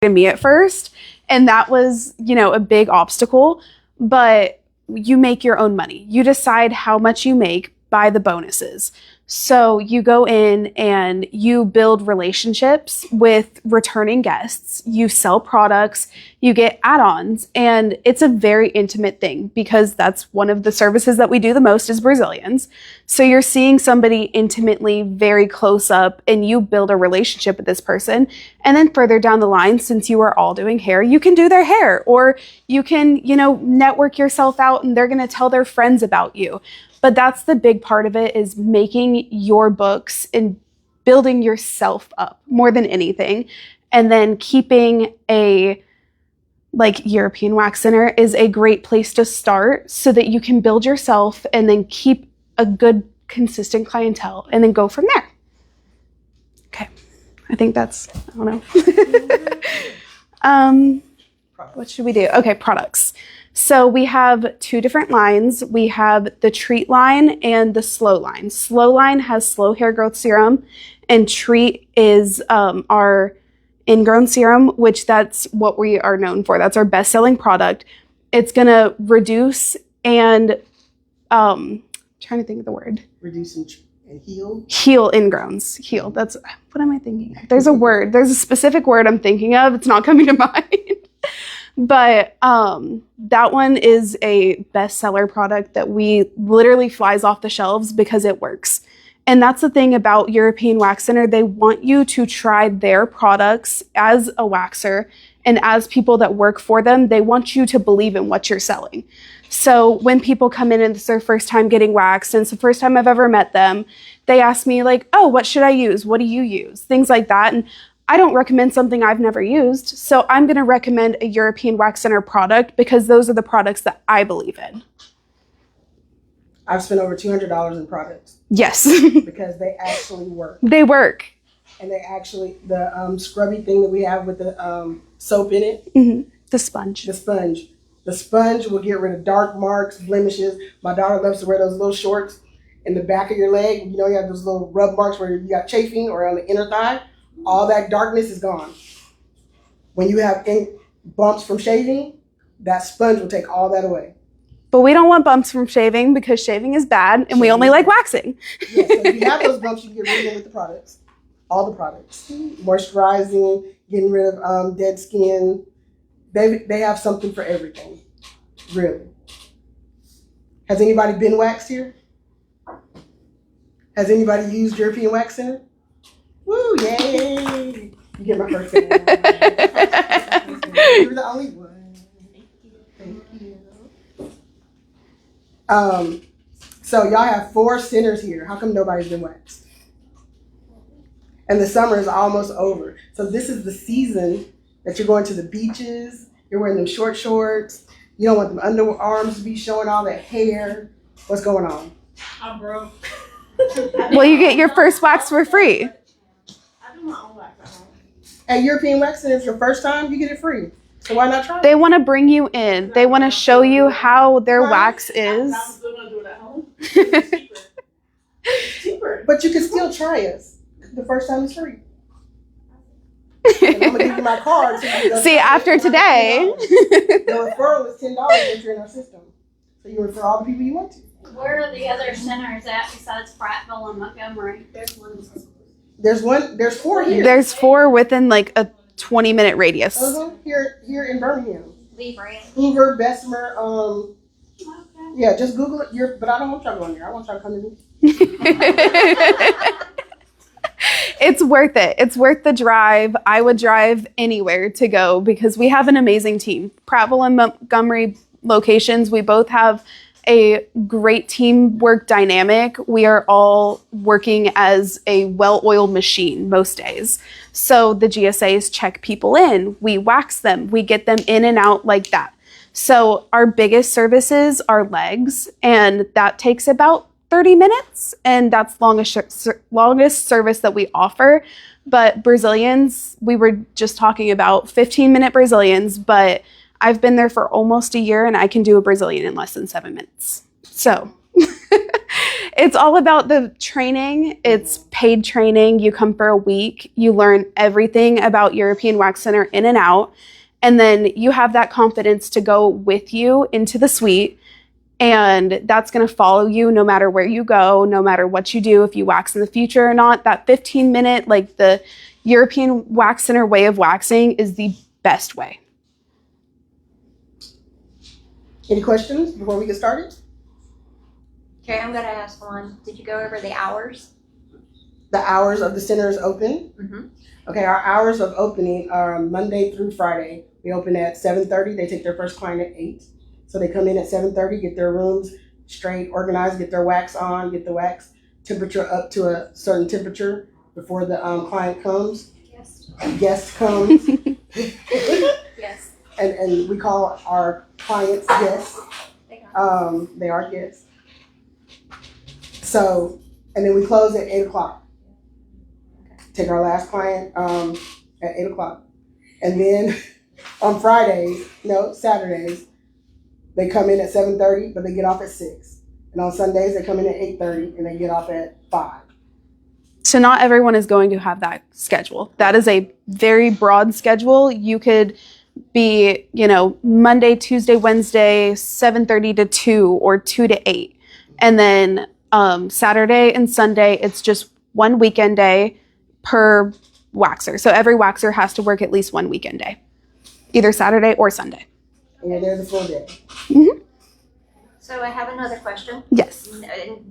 me at first. And that was, a big obstacle, but you make your own money. You decide how much you make by the bonuses. So you go in and you build relationships with returning guests, you sell products, you get add-ons, and it's a very intimate thing because that's one of the services that we do the most is Brazilians. So you're seeing somebody intimately, very close up, and you build a relationship with this person. And then further down the line, since you are all doing hair, you can do their hair, or you can, network yourself out and they're going to tell their friends about you. But that's the big part of it, is making your books and building yourself up more than anything. And then keeping a European Wax Center is a great place to start so that you can build yourself and then keep a good, consistent clientele and then go from there. Okay. I think that's, I don't know. What should we do? Okay, products. So we have 2 different lines. We have the Treat line and the Slow line. Slow line has slow hair growth serum, and Treat is our ingrown serum, which that's what we are known for. That's our best-selling product. It's gonna reduce and trying to think of the word. Reduce and heal? Heal ingrowns. Heal. That's, what am I thinking of? There's a word. There's a specific word I'm thinking of. It's not coming to mind. But that one is a bestseller product that we literally flies off the shelves because it works. And that's the thing about European Wax Center. They want you to try their products as a waxer, and as people that work for them, they want you to believe in what you're selling. So when people come in and it's their first time getting waxed, and it's the first time I've ever met them, they ask me like, oh, what should I use? What do you use? Things like that. And I don't recommend something I've never used. So I'm going to recommend a European Wax Center product because those are the products that I believe in. I've spent over $200 in products. Yes. Because they actually work. They work. And they actually, the scrubby thing that we have with the soap in it. Mm-hmm. The sponge. The sponge. The sponge will get rid of dark marks, blemishes. My daughter loves to wear those little shorts in the back of your leg. You have those little rub marks where you got chafing or on the inner thigh. All that darkness is gone. When you have bumps from shaving, that sponge will take all that away. But we don't want bumps from shaving because shaving is bad and we only like waxing. Yeah, so if you have those bumps, you can get rid of them with the products. All the products. Moisturizing, getting rid of dead skin. They have something for everything. Really. Has anybody been waxed here? Has anybody used European Wax Center? Woo, yay! You get my first one. You're the only one. Thank you. So y'all have 4 centers here. How come nobody's been waxed? And the summer is almost over. So this is the season that you're going to the beaches. You're wearing them short shorts. You don't want them underarms to be showing all that hair. What's going on? I'm broke. Well, you get your first wax for free. At European Wax Center, it's your first time, you get it free. So why not try it? They want to bring you in. They want to show you how their wax is. I'm still going to do it at home. It's cheaper. It's cheaper. But you can still try us. The first time is free. And I'm going to give you my card. So you can See, after today. The referral is $10 if you're in our system. So you refer all the people you want to. Where are the other centers at besides Prattville and Montgomery? There's 4 here. There's 4 within like a 20-minute radius. Here in Birmingham. Lee Brand. Hoover, Bessemer, Okay. yeah, just Google it. But I don't want y'all to go in there. I want y'all to come to me. It's worth it. It's worth the drive. I would drive anywhere to go because we have an amazing team. Prattville and Montgomery locations, we both have a great teamwork dynamic. We are all working as a well-oiled machine most days. So the GSAs check people in, we wax them, we get them in and out like that. So our biggest services are legs, and that takes about 30 minutes, and that's longest service that we offer. But Brazilians, we were just talking about 15-minute Brazilians, but I've been there for almost a year and I can do a Brazilian in less than 7 minutes. So It's all about the training. It's paid training. You come for a week. You learn everything about European Wax Center in and out. And then you have that confidence to go with you into the suite. And that's going to follow you no matter where you go, no matter what you do, if you wax in the future or not. That 15-minute, like the European Wax Center way of waxing is the best way. Any questions before we get started? Okay, I'm gonna ask one. Did you go over the hours? The hours of the center is open. Mhm. Okay, our hours of opening are Monday through Friday. We open at 7:30. They take their first client at 8. So they come in at 7:30, get their rooms straight, organized, get their wax on, get the wax temperature up to a certain temperature before the client comes. Yes. Guest comes. Yes. and we call our clients guests. They are guests. So, and then we close at 8 o'clock. Take our last client at 8 o'clock. And then on Saturdays, they come in at 7:30, but they get off at 6. And on Sundays, they come in at 8:30 and they get off at 5. So not everyone is going to have that schedule. That is a very broad schedule. You could be, Monday, Tuesday, Wednesday, 7:30 to 2 or 2 to 8. And then Saturday and Sunday, it's just one weekend day per waxer. So every waxer has to work at least one weekend day, either Saturday or Sunday. And you're there the full day. So I have another question. Yes.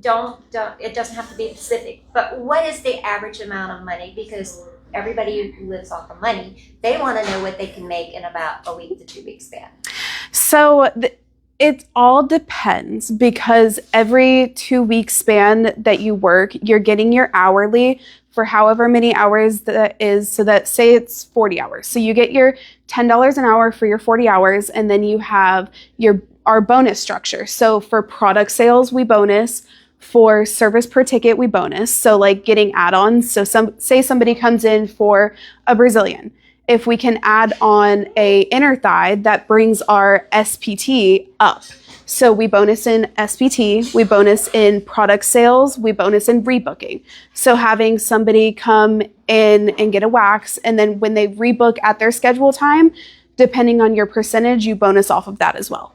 Don't, it doesn't have to be specific, but what is the average amount of money? Because everybody who lives off of money, they want to know what they can make in about a week to 2 weeks span. So it all depends, because every 2-week span that you work, you're getting your hourly for however many hours that is. So that, say it's 40 hours. So you get your $10 an hour for your 40 hours, and then you have our bonus structure. So for product sales, we bonus. For service per ticket, we bonus. So like getting add-ons. So say somebody comes in for a Brazilian. If we can add on a inner thigh, that brings our SPT up. So we bonus in SPT, we bonus in product sales, we bonus in rebooking. So having somebody come in and get a wax, and then when they rebook at their schedule time, depending on your percentage, you bonus off of that as well.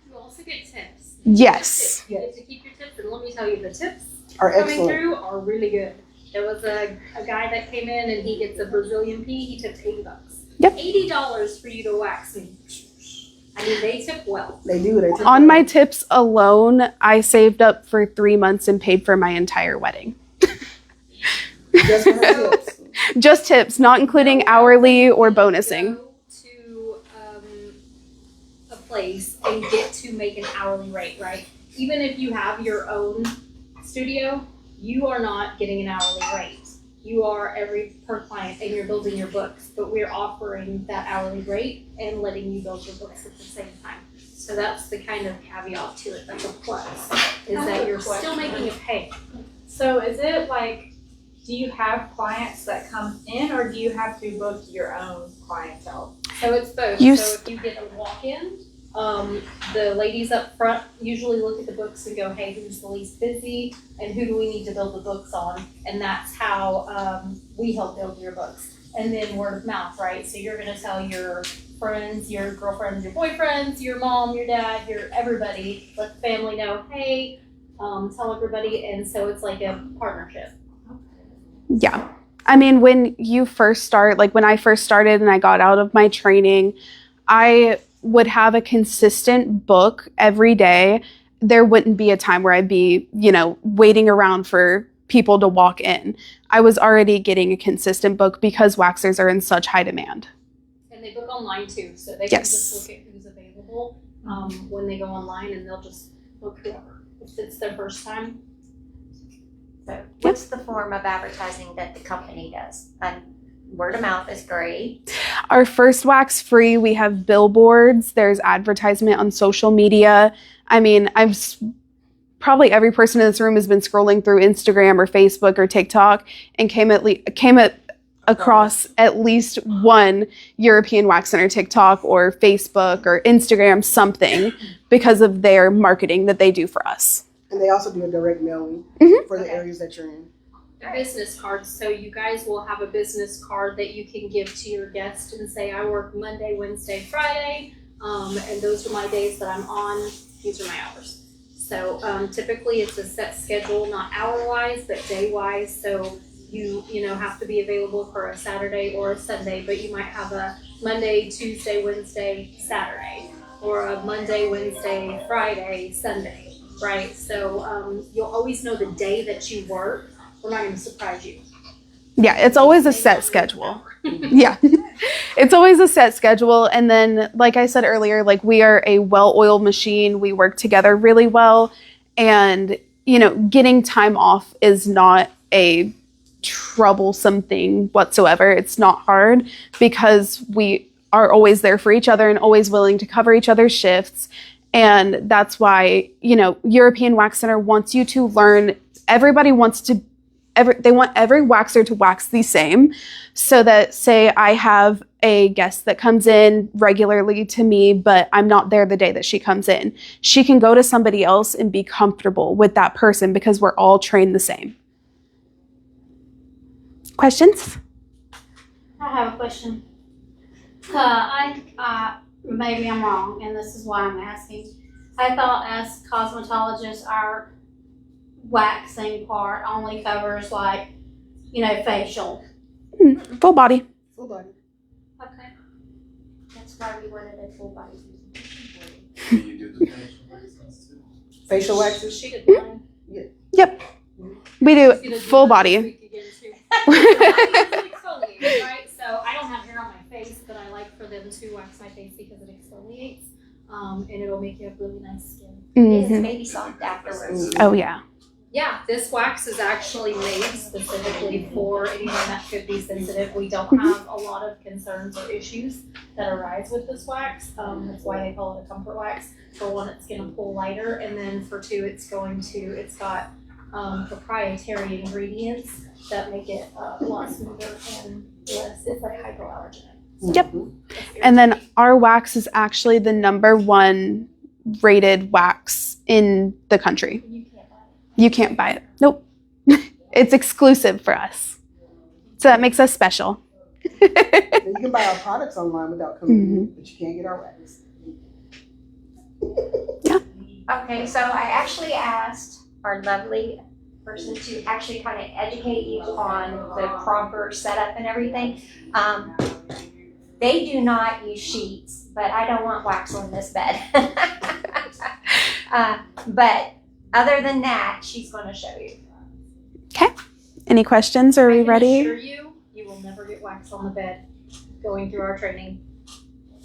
You also get tips. Yes. You get to keep your tips, and let me tell you, the tips Are coming excellent. through are really good. There was a guy that came in and he gets a Brazilian pea. He tipped $80. Yep. $80 for you to wax me. I mean, they tip well. They do. They On my tips alone, I saved up for 3 months and paid for my entire wedding. Just for her tips. Just tips, not including hourly or bonusing. Go to a place and get to make an hourly rate, right? Even if you have your own studio, you are not getting an hourly rate. You are per client, and you're building your books, but we're offering that hourly rate and letting you build your books at the same time. So that's the kind of caveat to it, that's a plus, is that you're still making a pay. So is it like, do you have clients that come in, or do you have to book your own clientele? So it's both. You So if you get a walk-in, the ladies up front usually look at the books and go, hey, who's the least busy and who do we need to build the books on? And that's how we help build your books. And then word of mouth, right? So you're gonna tell your friends, your girlfriends, your boyfriends, your mom, your dad, everybody, let the family know, hey, tell everybody. And so it's like a partnership. Yeah. I mean, when you first start, like when I first started and I got out of my training, I would have a consistent book every day. There wouldn't be a time where I'd be, waiting around for people to walk in. I was already getting a consistent book because waxers are in such high demand. And they book online too, so they can Yes. just look at who's available when they go online, and they'll just book whoever. If it's their first time, So what's the form of advertising that the company does? Word of mouth is great. Our first wax free, we have billboards, there's advertisement on social media. I mean, probably every person in this room has been scrolling through Instagram or Facebook or TikTok and came across at least one European Wax Center TikTok or Facebook or Instagram, something, because of their marketing that they do for us. And they also do a direct mailing Mhm. for the areas that you're in. Business cards, so you guys will have a business card that you can give to your guest and say, I work Monday, Wednesday, Friday, and those are my days that I'm on, these are my hours. So typically it's a set schedule, not hour-wise, but day-wise, so you have to be available for a Saturday or a Sunday, but you might have a Monday, Tuesday, Wednesday, Saturday, or a Monday, Wednesday, Friday, Sunday, right? So you'll always know the day that you work. We're not going to surprise you. Yeah, it's always a set schedule. Yeah. It's always a set schedule. And then, like I said earlier, like we are a well-oiled machine. We work together really well. And, getting time off is not a troublesome thing whatsoever. It's not hard because we are always there for each other and always willing to cover each other's shifts. And that's why, European Wax Center wants you to learn. Everybody wants to they want every waxer to wax the same, so that, say I have a guest that comes in regularly to me, but I'm not there the day that she comes in, she can go to somebody else and be comfortable with that person because we're all trained the same. Questions? I have a question. Maybe I'm wrong, and this is why I'm asking. I thought as cosmetologists, our waxing part only covers facial. Full body. Full body. Okay. That's why we wanted a full body. Do you do the facial waxes too? Facial waxes. She did mine. Yep. We She's do gonna full mine body. this week again, too. I exfoliate, right? So I don't have hair on my face, but I like for them to wax my face because it exfoliates, and it'll make you have really nice skin. It's Mhm. baby soft afterwards. Oh, yeah. Yeah, this wax is actually made specifically for anyone that could be sensitive. We don't have a lot of concerns or issues that arise with this wax. That's why they call it a comfort wax. For one, it's gonna pull lighter, and then for two, it's got proprietary ingredients that make it a lot smoother and less, it's like hypoallergenic. Yep. And then our wax is actually the #1 rated wax in the country. You can't buy it. You can't buy it. Nope. It's exclusive for us. So that makes us special. You can buy our products online without coming in, but you can't get our wax. Okay, so I actually asked our lovely person to actually kind of educate you on the proper setup and everything. They do not use sheets, but I don't want wax on this bed. But other than that, she's going to show you. Any questions? Are we I can ready? assure you, you will never get wax on the bed going through our training.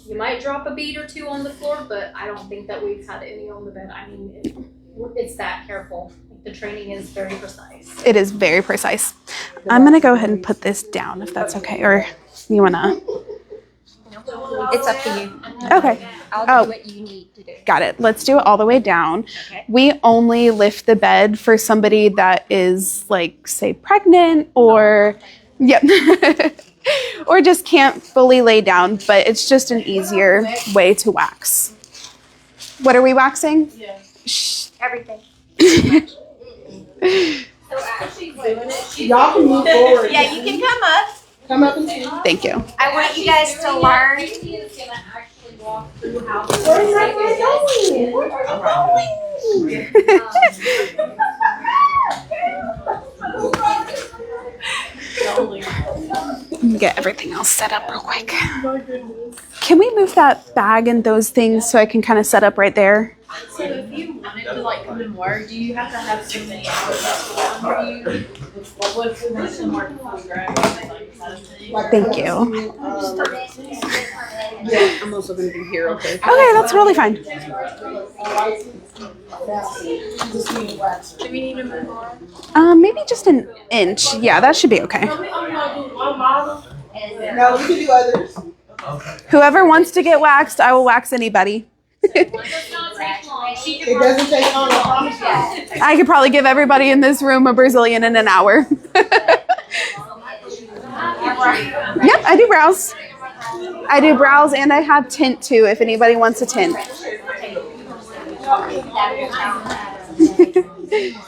You might drop a bead or two on the floor, but I don't think that we've had any on the bed. I mean, it's that careful. The training is very precise. It is very precise. I'm going to go ahead and put this down if that's okay. Or you want to? It's up to you. Okay. I'll do what you need to do. Got it. Let's do it all the way down. Okay. We only lift the bed for somebody that is, like, say, pregnant or, yep, or just can't fully lay down, but it's just an easier way to wax. What are we waxing? Shh. Everything. Y'all can move forward. Yeah, you can come up. Come up and see. Thank you. I want you guys to learn. Katie is gonna actually walk through how to Where's that Let me get everything else set up real quick. Can we move that bag and those things so I can kind of set up right there? So if you wanted to come and work, do you have to have so many hours for you? What's the most similar to program? Thank you. Yeah, I'm also going to be here, okay? Okay, that's totally fine. Do we need to move on? Maybe just an inch. Yeah, that should be okay. No, we can do others. Whoever wants to get waxed, I will wax anybody. It doesn't take long, I promise you. I could probably give everybody in this room a Brazilian in an hour. Yep, I do brows. I do brows and I have tint too if anybody wants a tint. I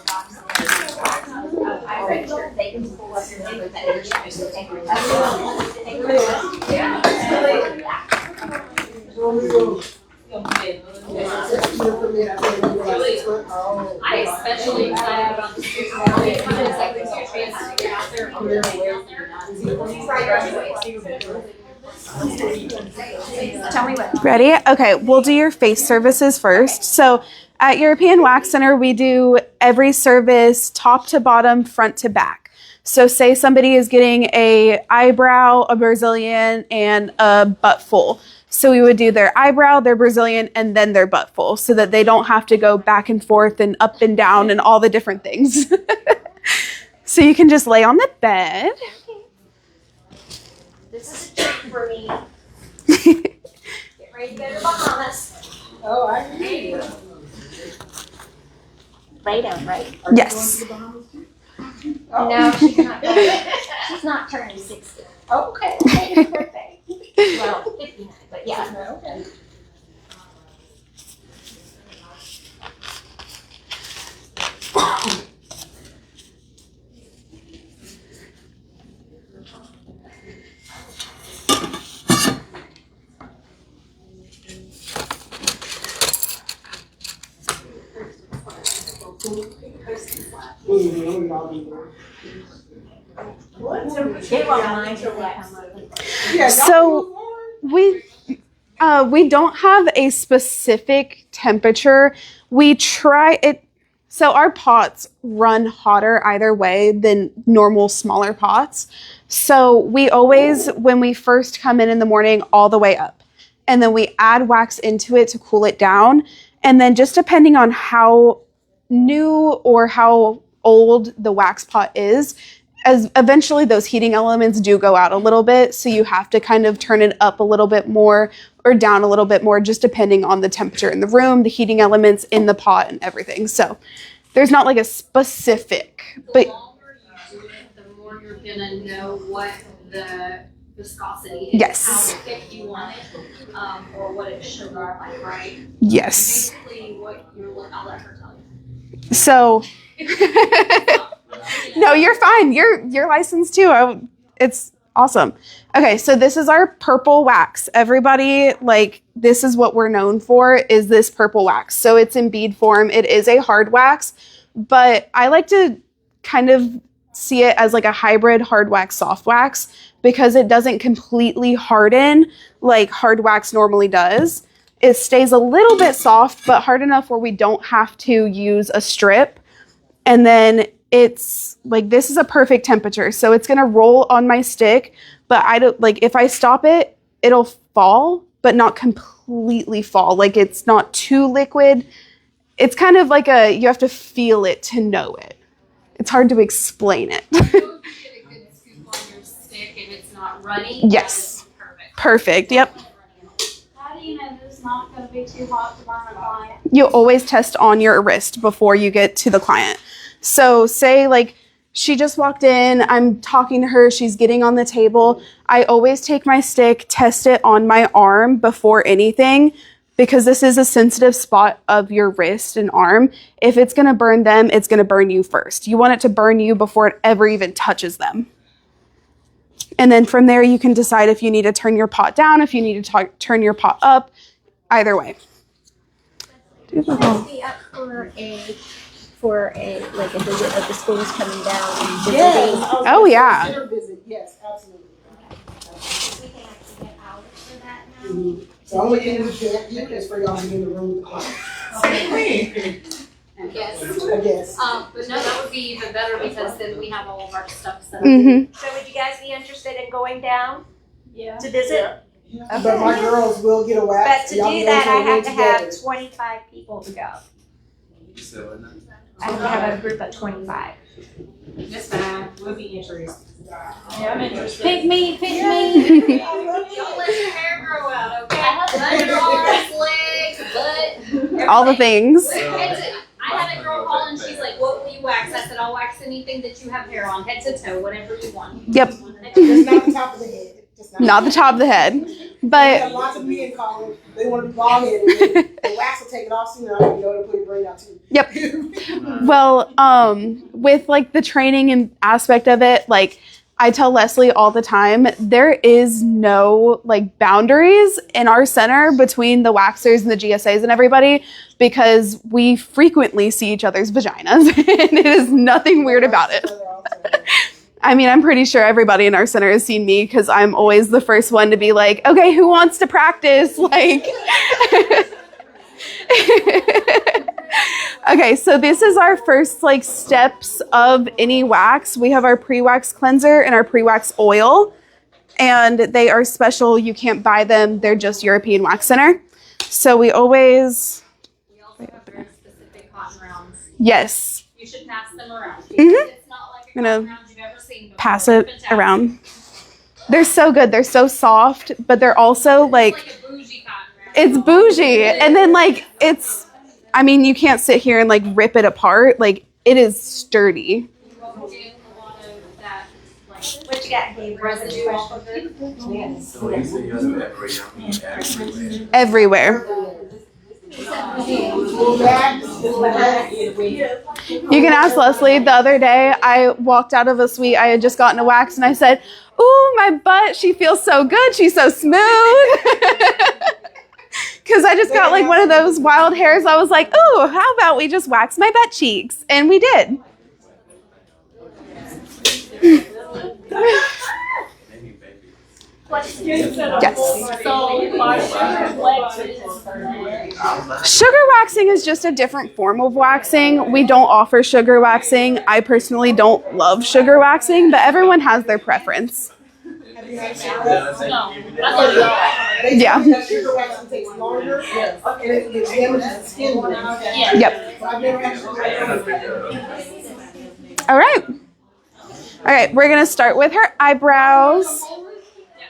registered, they can pull up your name with that. I especially excited about the street market because like there's a chance to get out there on the way out there. Tell me what. Ready? Okay, we'll do your face services first. So at European Wax Center, we do every service top to bottom, front to back. So say somebody is getting a eyebrow, a Brazilian, and a butt full. So we would do their eyebrow, their Brazilian, and then their butt full so that they don't have to go back and forth and up and down and all the different things. So you can just lay on the bed. This is a treat for me. Get ready to go to Bahamas. Oh, I agree. Lay down, right? Yes. No, she's not turning 60. Okay. Perfect. Well, 59, but yeah. Okay. They won't mind if they come over. Yeah, So we don't have a specific temperature. We try it. So our pots run hotter either way than normal smaller pots. So we always, when we first come in the morning, all the way up. And then we add wax into it to cool it down. And then just depending on how new or how old the wax pot is, as eventually those heating elements do go out a little bit, so you have to kind of turn it up a little bit more or down a little bit more, just depending on the temperature in the room, the heating elements in the pot, and everything. So there's not like a specific, but The longer you do it, the more you're gonna know what the viscosity is. Yes. How thick you want it, or what it should look like, right? yes. Basically, what you're looking, I'll let her tell you. So no, you're fine. You're licensed too. It's awesome. Okay, so this is our purple wax. Everybody, like, this is what we're known for, is this purple wax. So it's in bead form. It is a hard wax, but I like to kind of see it as like a hybrid hard wax, soft wax, because it doesn't completely harden like hard wax normally does. It stays a little bit soft, but hard enough where we don't have to use a strip. And then it's like, this is a perfect temperature. So it's going to roll on my stick, but I don't, like, if I stop it, it'll fall, but not completely fall. Like, it's not too liquid. It's kind of like you have to feel it to know it. It's hard to explain it. So if you get a good scoop on your stick and it's not runny, Yes. that is perfect. Perfect. Yep. How do you know this is not going to be too hot to burn a client? You always test on your wrist before you get to the client. So say like she just walked in, I'm talking to her, she's getting on the table. I always take my stick, test it on my arm before anything, because this is a sensitive spot of your wrist and arm. If it's going to burn them, it's going to burn you first. You want it to burn you before it ever even touches them. And then from there, you can decide if you need to turn your pot down, if you need to turn your pot up, either way. Would you be up for a like a visit of the schools coming down and visiting? Yes. Oh, yeah. Center visit. Yes, absolutely. We can actually get hours for that now. Mhm. The only thing we can't do is for y'all to be in the room with the clients. Yes. I guess. But no, that would be even better because then we have all of our stuff set up. Mm-hmm. So would you guys be interested in going down Yeah. to visit? But my girls will get a But wax. to Y'all do can that, go I to a have to have together. 25 people to go. You said what now? I have to have a group of 25. That's fine. We'll be interested. Yeah, I'm interested. Pick me, pick me. Don't let your hair grow out, okay? Let your arms, legs, butt. All the things. I had a girl call and she's like, "What will you wax?" I said, "I'll wax anything that you have hair on, head to toe, whatever you want." Yep. Just not the top of the head. Just Not the top of the head. We But have lots of men in college. They want to be bald headed. The wax will take it off sooner. You know, to put your brain out too. Yep. Well, with like the training and aspect of it, like I tell Leslie all the time, there is no like boundaries in our center between the waxers and the GSAs and everybody, because we frequently see each other's vaginas and it is nothing weird about it. I mean, I'm pretty sure everybody in our center has seen me because I'm always the first one to be like, okay, who wants to practice? Like, okay, so this is our first like steps of any wax. We have our pre-wax cleanser and our pre-wax oil, and they are special. You can't buy them. They're just European Wax Center. So we always, We also have very specific cotton rounds. yes, You should pass them around. Mhm. It's not like a I'm gonna cotton round you've ever seen before. pass They're it fantastic. around. They're so good. They're so soft, but they're also like, It's like a bougie cotton round. it's bougie. And then like, it's, I mean, you can't sit here and like rip it apart. Like it is sturdy. We won't get a lot of that, like, What you got, Dave? residue off of it. So you say you have to everywhere. Everywhere. You can ask Leslie. The other day, I walked out of a suite. I had just gotten a wax, and I said, "Ooh, my butt. She feels so good. She's so smooth." Because I just got like one of those wild hairs. I was like, "Ooh, how about we just wax my butt cheeks?" And we did. Maybe baby. Yes. So, my sugar flex is Sugar waxing is just a different form of waxing. We don't offer sugar waxing. I personally don't love sugar waxing, but everyone has their preference. Yeah. Yeah. That sugar waxing takes longer. And it damages the skin more. Yep. So I've never actually All right. All right, we're going to start with her eyebrows.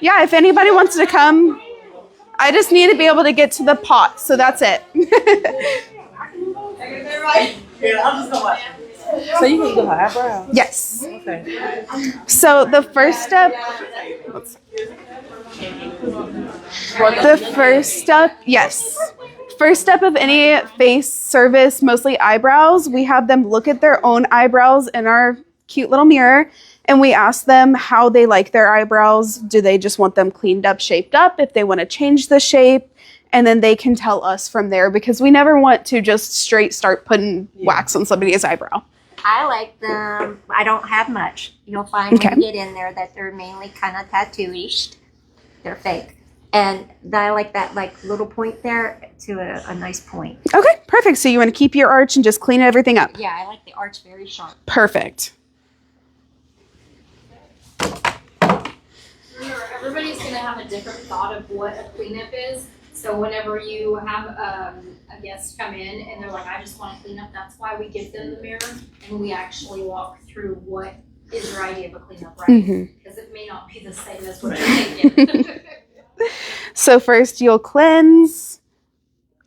Yeah, if anybody wants to come, I just need to be able to get to the pot, so that's it. So you can do her eyebrows. Yes. Okay. So the first step, yes. First step of any face service, mostly eyebrows, we have them look at their own eyebrows in our cute little mirror, and we ask them how they like their eyebrows. Do they just want them cleaned up, shaped up? If they want to change the shape, and then they can tell us from there, because we never want to just straight start putting wax on somebody's eyebrow. I like them. I don't have much. You'll find Okay. when you get in there that they're mainly kind of tattooish. They're fake. And I like that like little point there to a nice point. Okay, perfect. So you want to keep your arch and just clean everything up. Yeah, I like the arch very sharp. Perfect. Remember, everybody's gonna have a different thought of what a cleanup is. So whenever you have a guest come in and they're like, I just want to clean up, that's why we give them the mirror and we actually walk through what is your idea of a cleanup, right? Mhm. Because it may not be the same as what you're thinking. So first you'll cleanse,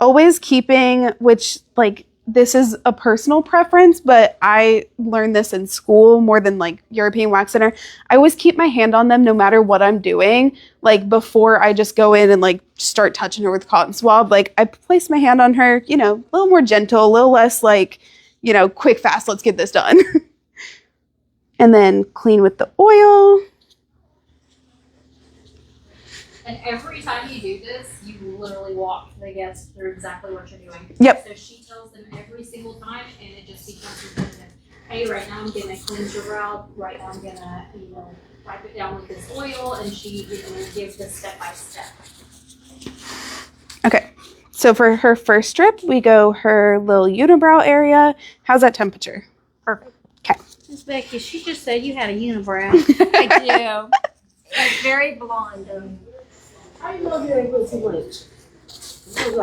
always keeping, which like this is a personal preference, but I learned this in school more than like European Wax Center. I always keep my hand on them no matter what I'm doing. Like before I just go in and like start touching her with cotton swab, like I place my hand on her, you know, a little more gentle, a little less like, you know, quick, fast, let's get this done. And then clean with the oil. And every time you do this, you literally walk the guest through exactly what you're doing. Yep. So she tells them every single time, and it just becomes repetitive. Hey, right now I'm gonna cleanse your brow. Right now I'm gonna, wipe it down with this oil, and she, gives this step by step. Okay. So for her first strip, we go her little unibrow area. How's that temperature? Perfect. Miss Becky, she just said you had a unibrow. I do. It's very blonde. How you know you ain't put too much?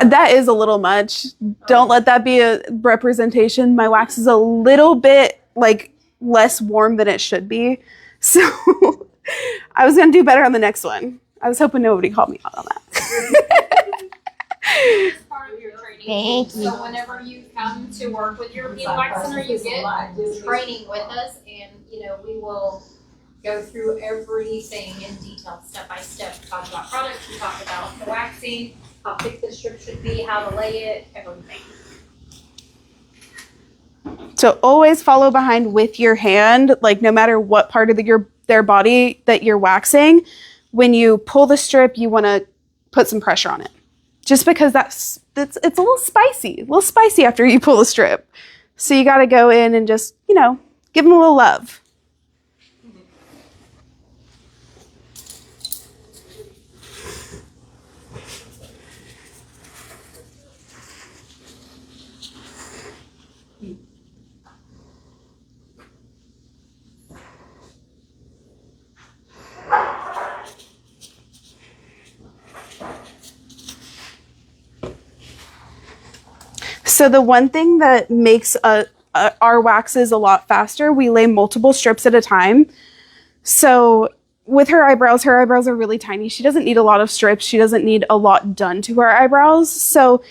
That is a little much. Don't let that be a representation. My wax is a little bit like less warm than it should be. So I was going to do better on the next one. I was hoping nobody called me out on that. It's part of your training. Thank you. So whenever you come to work with European Wax Center, you get training with us, and we will go through everything in detail, step by step. We talk about products, we talk about the waxing, how thick the strip should be, how to lay it, everything. So always follow behind with your hand, like no matter what part of their body that you're waxing. When you pull the strip, you want to put some pressure on it. Just because it's a little spicy after you pull the strip. So you got to go in and just, give them a little love. So the one thing that makes our waxes a lot faster, we lay multiple strips at a time. So with her eyebrows are really tiny. She doesn't need a lot of strips. She doesn't need a lot done to her eyebrows. So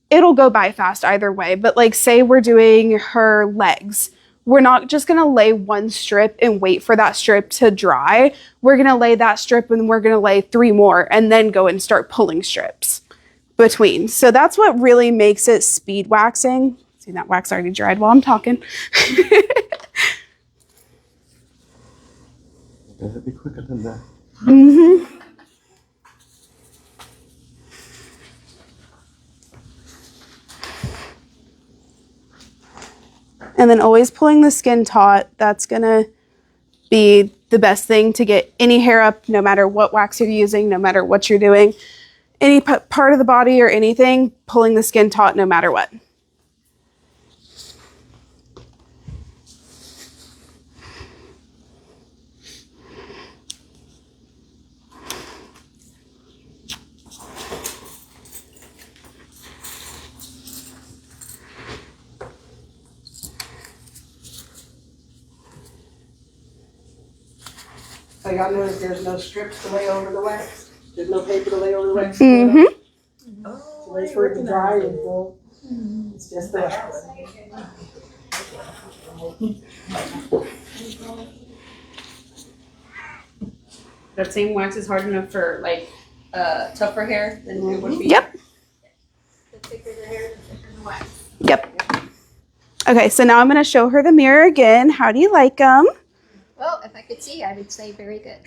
it'll go by fast either way. But like say we're doing her legs. We're not just going to lay one strip and wait for that strip to dry. We're going to lay that strip and we're going to lay 3 more and then go and start pulling strips between. So that's what really makes it speed waxing. See, that wax already dried while I'm talking. It'll be quicker than that. Mm-hmm. And then always pulling the skin taut. That's gonna be the best thing to get any hair up, no matter what wax you're using, no matter what you're doing. Any part of the body or anything, pulling the skin taut no matter what. So y'all notice there's no strips to lay over the wax? There's no paper to lay over the wax? Mm-hmm. So wait for it to dry and go. It's just the wax. That same wax is hard enough for like tougher hair than it would be. Yep. The thicker the hair, the thicker the wax. Yep. Okay, so now I'm going to show her the mirror again. How do you like them? Well, if I could see, I would say very good.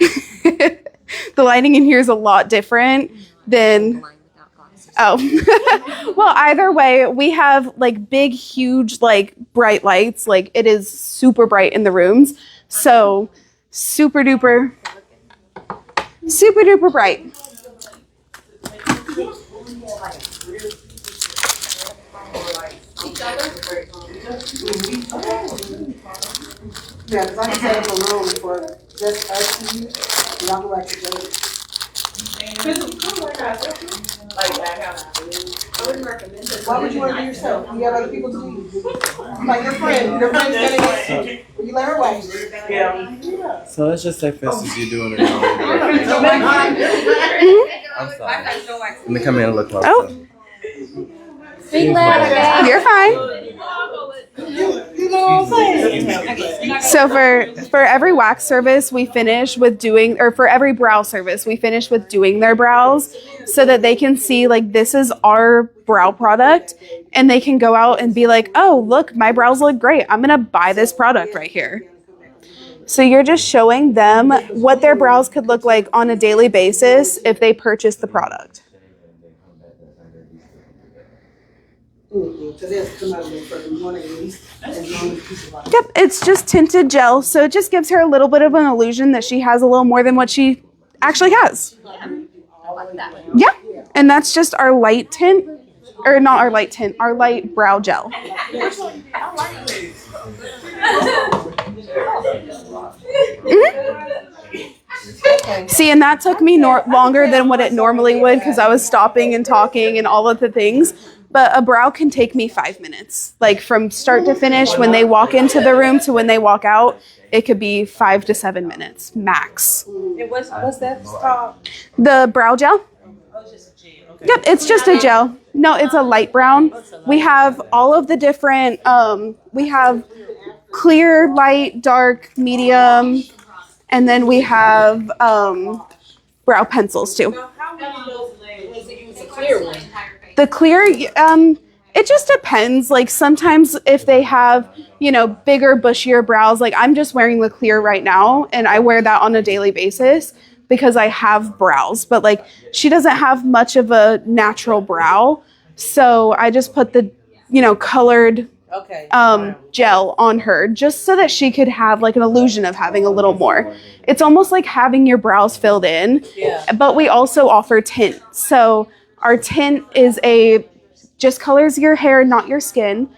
The lighting in here is a lot different than... Oh. Well, either way, we have like big, huge, like bright lights. Like it is super bright in the rooms. So super duper bright. Yeah, because I can set up a room for just us to use. Y'all go back to the Why would you want to do yourself? You have other people to do. Like your friend. Your friend's getting it. You let her wax. Yeah. So let's just say, for instance, you're doing it. I'm sorry. Let me come in and look closer. Oh. Speak louder, guys. You're fine. So for every wax service we finish with doing, or for every brow service we finish with doing their brows, so that they can see like this is our brow product, and they can go out and be like, oh look, my brows look great, I'm gonna buy this product right here. So you're just showing them what their brows could look like on a daily basis if they purchase the product. Yep, it's just tinted gel, so it just gives her a little bit of an illusion that she has a little more than what she actually has. I like that. Yeah, and that's just our light tint, or not our light tint, our light brow gel. See, and that took me longer than what it normally would because I was stopping and talking and all of the things. But a brow can take me 5 minutes. Like from start to finish, when they walk into the room to when they walk out, it could be 5 to 7 minutes, max. And what's that called? The brow gel? Oh, it's just a gel. Okay. Yep, it's just a gel. No, it's a light brown. We have all of the different, we have clear, light, dark, medium, And then we have brow pencils too. Now, how many of those ones that use a clear one? The clear, it just depends. Like sometimes if they have, bigger, bushier brows, like I'm just wearing the clear right now and I wear that on a daily basis because I have brows. But like she doesn't have much of a natural brow. So I just put the, colored Okay. gel on her just so that she could have like an illusion of having a little more. It's almost like having your brows filled in, Yeah. but we also offer tint. So our tint is just colors your hair, not your skin.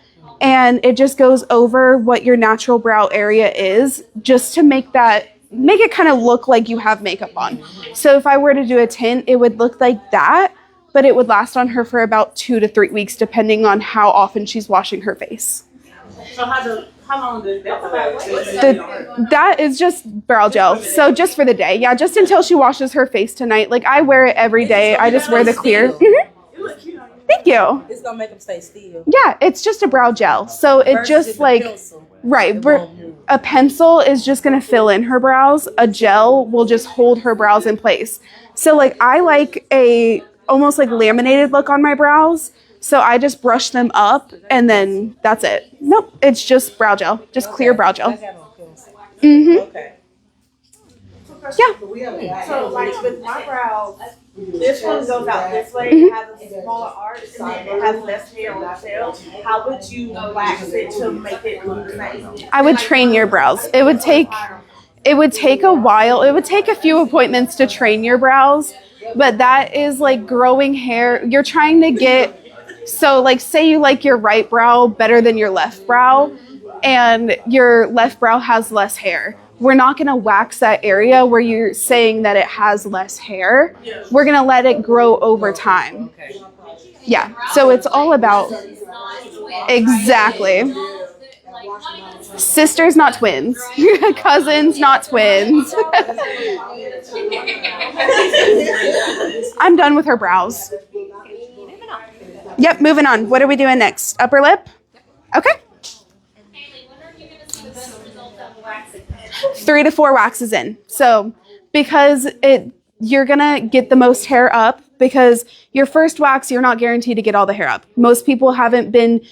And it just goes over what your natural brow area is just to make it kind of look like you have makeup on. So if I were to do a tint, it would look like that, but it would last on her for about 2 to 3 weeks, depending on how often she's washing her face. So how long does that last? That is just brow gel. So just for the day. Yeah, just until she washes her face tonight. Like I wear it every day. I just wear the clear. Mhm. You look cute on you. Thank you. It's gonna make them stay still. Yeah, it's just a brow gel. So it Versus just if a like, pencil, right. it won't move. A pencil is just going to fill in her brows. A gel will just hold her brows in place. So like I like a almost like laminated look on my brows. So I just brush them up and then that's it. Nope, it's just brow gel, just clear brow I gel. got on pencil. Mm-hmm. Okay. Yeah. So like with my brows, this one goes out this way, Mhm. it has a smaller arch, and then it has less hair on the tail. How would you wax it to make it look the same? I would train your brows. It would take a while. It would take a few appointments to train your brows, but that is like growing hair. You're trying to get, so like say you like your right brow better than your left brow and your left brow has less hair. We're not going to wax that area where you're saying that it has less hair. We're going to let it grow over time. Yeah. So it's all about exactly. Sisters, not twins. Cousins, not twins. I'm done with her brows. Yep, moving on. What are we doing next? Upper lip? Okay. Haley, when are you gonna see the best results of waxing? 3 to 4 waxes in. So because you're gonna get the most hair up because your first wax, you're not guaranteed to get all the hair up. Most people haven't been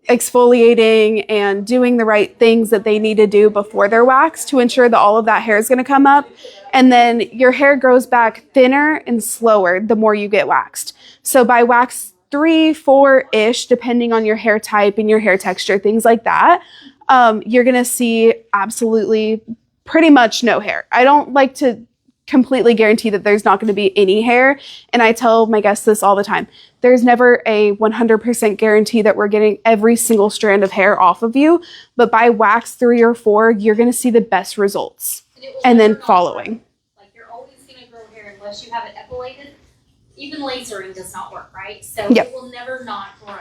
exfoliating and doing the right things that they need to do before their wax to ensure that all of that hair is going to come up. And then your hair grows back thinner and slower the more you get waxed. So by wax 3, 4-ish, depending on your hair type and your hair texture, things like that, you're going to see absolutely pretty much no hair. I don't like to completely guarantee that there's not going to be any hair. And I tell my guests this all the time. There's never a 100% guarantee that we're getting every single strand of hair off of you. But by wax 3 or 4, you're going to see the best results. And then following. Like you're always gonna grow hair unless you have it epilated. Even lasering does not work, right? So Yep. it will never not grow.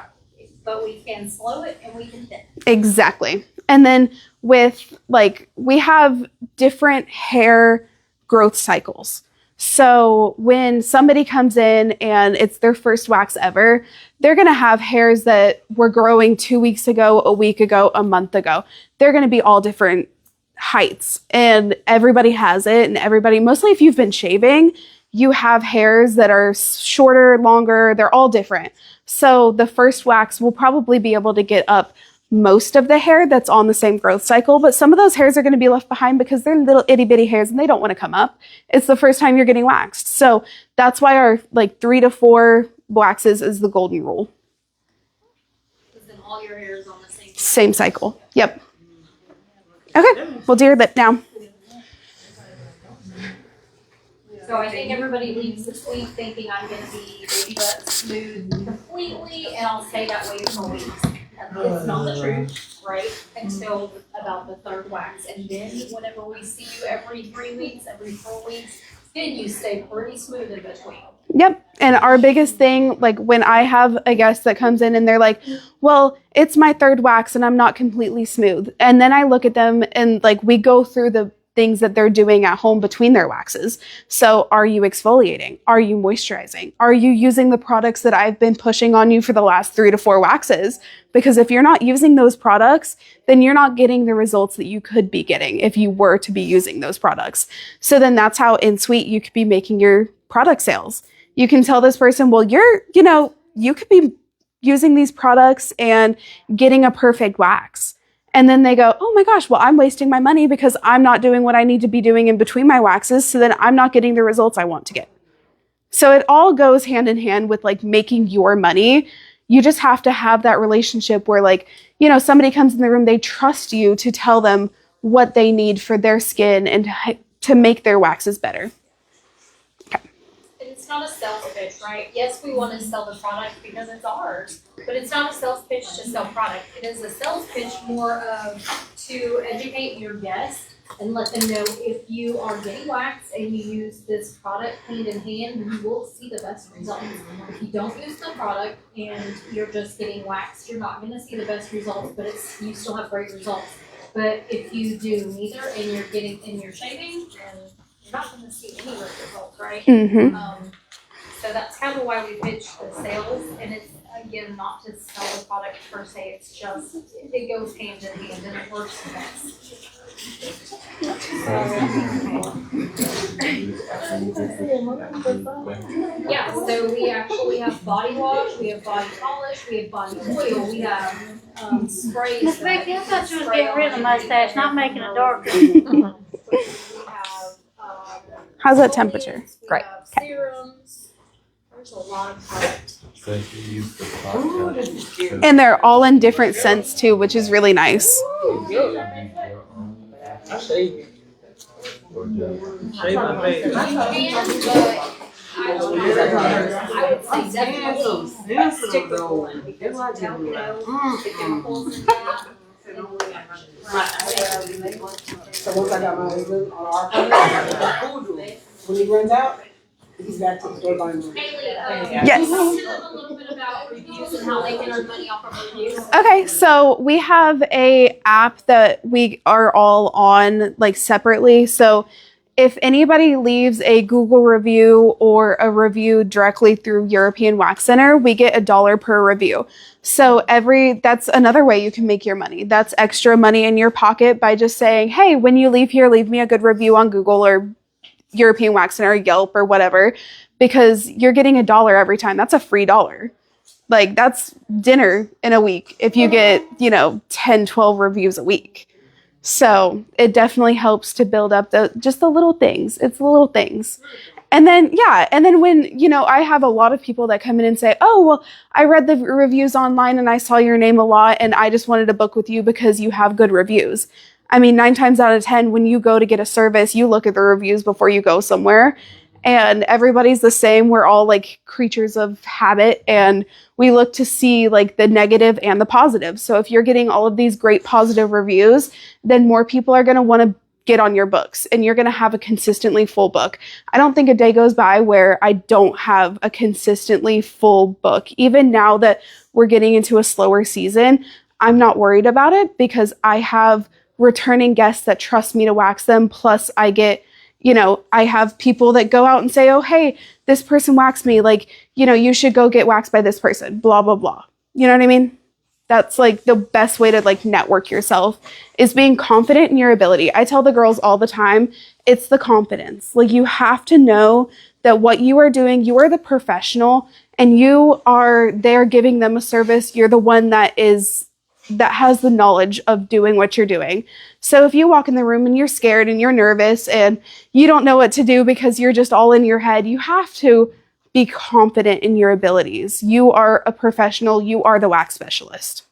But we can slow it and we can thin it. Exactly. And then with we have different hair growth cycles. So when somebody comes in and it's their first wax ever, they're going to have hairs that were growing 2 weeks ago, a week ago, a month ago. They're going to be all different heights and everybody has it. And everybody, mostly if you've been shaving, you have hairs that are shorter, longer, they're all different. So the first wax will probably be able to get up most of the hair that's on the same growth cycle, but some of those hairs are going to be left behind because they're little itty bitty hairs and they don't want to come up. It's the first time you're getting waxed. So that's why our 3 to 4 waxes is the golden rule. Because then all your hair is on the same. Same cycle. Yep. Okay, we'll do your lip now. So I think everybody leaves this week thinking I'm gonna be baby butt smooth completely, and I'll stay that way for weeks. It's not the truth, right? Until about the 3rd wax, and then whenever we see you every 3 weeks, every 4 weeks, then you stay pretty smooth in between. Yep. And our biggest thing, when I have a guest that comes in and they're like, well, it's my 3rd wax and I'm not completely smooth. And then I look at them and we go through the things that they're doing at home between their waxes. So are you exfoliating? Are you moisturizing? Are you using the products that I've been pushing on you for the last 3 to 4 waxes? Because if you're not using those products, then you're not getting the results that you could be getting if you were to be using those products. So then that's how in Sweet you could be making your product sales. You can tell this person, well, you could be using these products and getting a perfect wax. And then they go, oh my gosh, well, I'm wasting my money because I'm not doing what I need to be doing in between my waxes. So then I'm not getting the results I want to get. So it all goes hand in hand with like making your money. You just have to have that relationship where like, somebody comes in the room, they trust you to tell them what they need for their skin and to make their waxes better. It's not a sales pitch, right? Yes, we want to sell the product because it's ours, but it's not a sales pitch to sell product. It is a sales pitch more of to educate your guests and let them know if you are getting wax and you use this product hand in hand, you will see the best results. If you don't use the product and you're just getting waxed, you're not going to see the best results, but you still have great results. But if you do neither and you're shaving, then you're not going to see any results, right? Mm-hmm. So that's kind of why we pitch the sales, and it's again not to sell the product per se. It's just it goes hand in hand and it works best. Yeah, so we actually have body wash, we have body polish, we have body oil, we have sprays. Miss Becky, I thought you was getting rid of the mustache, not making it darker. We have How's that temperature? we Great. have serums. There's a lot of product. So if you use the podcast. And they're all in different scents too, which is really nice. I shave. Or just Shave my face. You can, but I would say definitely stick with one because you don't know the chemicals in that. So once I got my husband on our product, when he runs out, he's back to the store buying more. Haley, Yes. can you tell them a little bit about reviews and how they can earn money off of reviews? Okay, so we have a app that we are all on like separately. So if anybody leaves a Google review or a review directly through European Wax Center, we get $1 per review. So that's another way you can make your money. That's extra money in your pocket by just saying, hey, when you leave here, leave me a good review on Google or European Wax Center, Yelp or whatever, because you're getting $1 every time. That's a free $1. Like that's dinner in a week if you get, 10, 12 reviews a week. So it definitely helps to build up just the little things. It's the little things. And then when, I have a lot of people that come in and say, oh, well, I read the reviews online and I saw your name a lot and I just wanted to book with you because you have good reviews. I mean, 9 times out of 10, when you go to get a service, you look at the reviews before you go somewhere. And everybody's the same. We're all like creatures of habit and we look to see like the negative and the positive. So if you're getting all of these great positive reviews, then more people are going to want to get on your books and you're going to have a consistently full book. I don't think a day goes by where I don't have a consistently full book. Even now that we're getting into a slower season, I'm not worried about it because I have returning guests that trust me to wax them. Plus I get, I have people that go out and say, oh, hey, this person waxed me. Like, you should go get waxed by this person, blah, blah, blah. You know what I mean? That's like the best way to like network yourself is being confident in your ability. I tell the girls all the time, it's the confidence. Like you have to know that what you are doing, you are the professional and you are there giving them a service. You're the one that has the knowledge of doing what you're doing. So if you walk in the room and you're scared and you're nervous and you don't know what to do because you're just all in your head, you have to be confident in your abilities. You are a professional. You are the wax specialist.